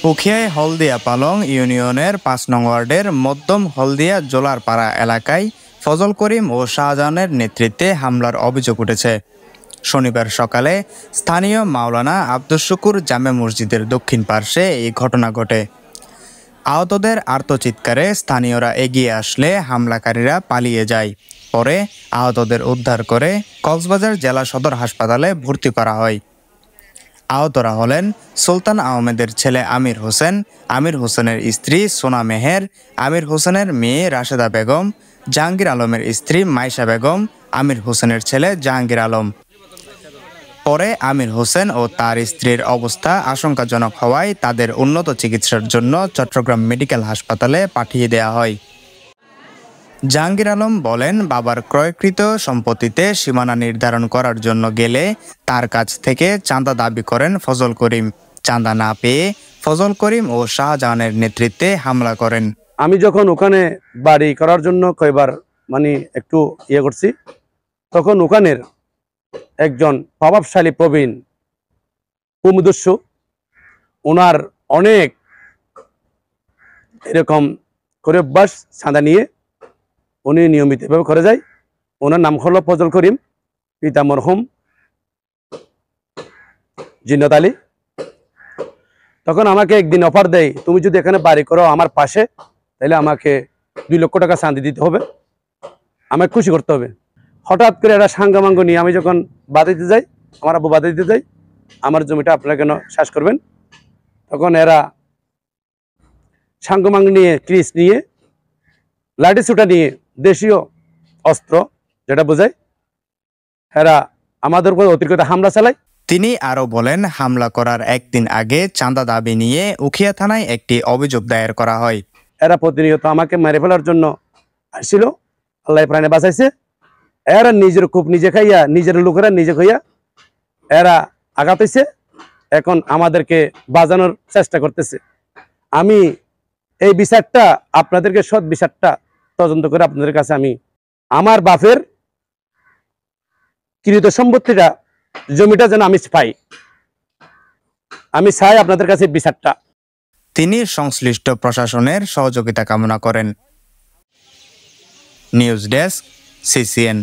উখিয়ায় হলদিয়া পালং ইউনিয়নের ৫ নং ওয়ার্ডের মধ্যম হলদিয়া জোলারপাড়া এলাকায় ফজল করিম ও শাহজাহানের নেতৃত্বে হামলার অভিযোগ উঠেছে। শনিবার সকালে স্থানীয় মাওলানা আব্দুস শুকুর জামে মসজিদের দক্ষিণ পার্শ্বে এই ঘটনা ঘটে। আহতদের আর্তচিৎকারে স্থানীয়রা এগিয়ে আসলে হামলাকারীরা পালিয়ে যায়। পরে আহতদের উদ্ধার করে কক্সবাজার জেলা সদর হাসপাতালে ভর্তি করা হয়। আহতরা হলেন সুলতান আহমেদের ছেলে আমির হোসেন, আমির হোসেনের স্ত্রী সোনা মেহের, আমির হোসেনের মেয়ে রাশেদা বেগম, জাহাঙ্গীর আলমের স্ত্রী মাইশা বেগম, আমির হোসেনের ছেলে জাহাঙ্গীর আলম। পরে আমির হোসেন ও তার স্ত্রীর অবস্থা আশঙ্কাজনক হওয়ায় তাদের উন্নত চিকিৎসার জন্য চট্টগ্রাম মেডিকেল হাসপাতালে পাঠিয়ে দেওয়া হয়। জাহাঙ্গীর আলম বলেন, বাবার ক্রয়কৃত সম্পত্তিতে সীমানা নির্ধারণ করার জন্য গেলে তার কাছ থেকে চাঁদা দাবি করেন ফজল করিম। চাঁদা না পেয়ে ফজল করিম ও শাহজাহানের নেতৃত্বে হামলা করেন। আমি যখন ওখানে বাড়ি করার জন্য কয়েকবার একটু করছি, তখন ওখানের একজন প্রভাবশালী প্রবীণ ভূমিদস্যু, ওনার অনেক এরকম করে অভ্যাস, চাঁদা নিয়ে উনি নিয়মিত এভাবে করে যায়। ওনার নাম হলো ফজল করিম, পিতা মরহুম জিন্নাত আলী। তখন আমাকে একদিন অফার দেয়, তুমি যদি এখানে বাড়ি করো আমার পাশে, তাহলে আমাকে 2 লক্ষ টাকা চাঁদি দিতে হবে, আমাকে খুশি করতে হবে। হঠাৎ করে এরা সাঙ্গামাঙ্গ নিয়ে, আমি যখন বাধা দিতে যাই, আমার আব্বু বাধা দিতে যাই, আমার জমিটা আপনারা কেন শ্বাস করবেন, তখন এরা সাঙ্গমাঙ্গ নিয়ে, ক্রিস নিয়ে, লাঠি ছুটা নিয়ে, দেশীয় অস্ত্র যেটা বোঝায়, এরা আমাদের উপর অতিরিক্ত হামলা চালায়। তিনি আরও বলেন, হামলা করার একদিন আগে চাঁদা দাবি নিয়ে উখিয়া থানায় একটি অভিযোগ দায়ের করা হয়। এরা প্রতিনিয়ত আমাকে মেরে ফেলার জন্য আসছিল, আল্লাহ প্রাণে বাঁচাইছে। এরা নিজের খুব নিজে খাইয়া, নিজের লোকেরা নিজে খাইয়া এরা আঘাত হইছে, এখন আমাদেরকে বাজানোর চেষ্টা করতেছে। আমি এই বিচারটা আপনাদেরকে, সৎ বিচারটা তদন্ত করে আপনাদের কাছে আমি আমার বাপের কৃত সম্পত্তিটা, জমিটা যেন আমি পাই, আমি চাই আপনাদের কাছে বিচারটা। তিনি সংশ্লিষ্ট প্রশাসনের সহযোগিতা কামনা করেন। News desk, CCN।